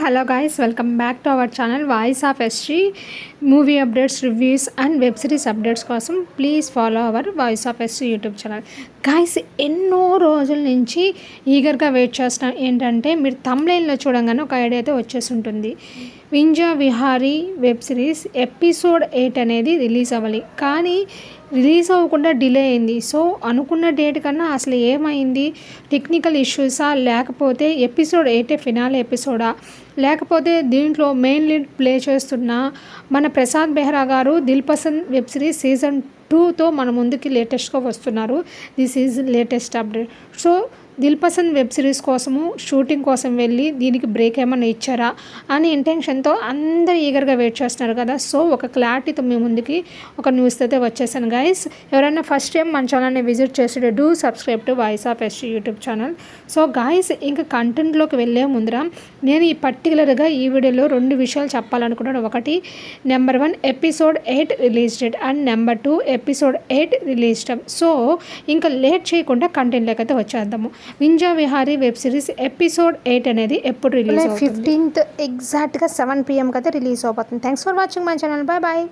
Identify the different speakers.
Speaker 1: hello guys, welcome back to our channel Voice of SG. Movie updates, reviews and web series updates కోసం please follow our voice of SC YouTube channel. Guys, ఎన్నో రోజుల నుంచి ఈగర్గా wait చేస్తున్నాం. ఏంటంటే మీరు థంబ్నెయిల్లో చూడంగానే ఒక ఐడియా అయితే వచ్చేసి ఉంటుంది. వింజా విహారీ వెబ్ సిరీస్ ఎపిసోడ్ 8 అనేది రిలీజ్ అవ్వాలి, కానీ రిలీజ్ అవ్వకుండా డిలే అయింది. సో అనుకున్న డేట్ కన్నా అసలు ఏమైంది, టెక్నికల్ ఇష్యూసా, లేకపోతే ఎపిసోడ్ 8 ఫినాల్ ఎపిసోడా, లేకపోతే దీంట్లో మెయిన్ లీడ్ ప్లే చేస్తున్న మన ప్రసాద్ బెహ్రా గారు Dil Pasand web series season 2తో మన ముందుకి లేటెస్ట్గా వస్తున్నారు. This is latest update. So Dil Pasand web series కోసము షూటింగ్ కోసం వెళ్ళి దీనికి బ్రేక్ ఏమైనా ఇచ్చారా అని ఇంటెన్షన్తో అందరూ ఈగర్గా వెయిట్ చేస్తున్నారు కదా. సో ఒక క్లారిటీతో మీ ముందుకి ఒక న్యూస్ అయితే వచ్చేసాను గైస్. ఎవరైనా ఫస్ట్ టైం మన ఛానల్ని విజిట్ చేసి do subscribe to voice of SG YouTube channel. So guys, ఇంకా కంటెంట్లోకి వెళ్ళే ముందర నేను ఈ పర్టికులర్గా ఈ వీడియోలో 2 విషయాలు చెప్పాలనుకున్నాను. ఒకటి, number 1 episode 8 release date and number 2 episode 8 release time. So ఇంకా లేట్ చేయకుండా కంటెంట్లోకి అయితే వచ్చేద్దాము. వింజా విహారీ వెబ్ సిరీస్ ఎపిసోడ్ 8 అనేది ఎప్పుడు రిలీజ్ అవుతుంది? 15th ఎగ్జాక్ట్గా 7 PM అయితే రిలీజ్ అవుతుంది. Thanks for watching my channel. Bye bye.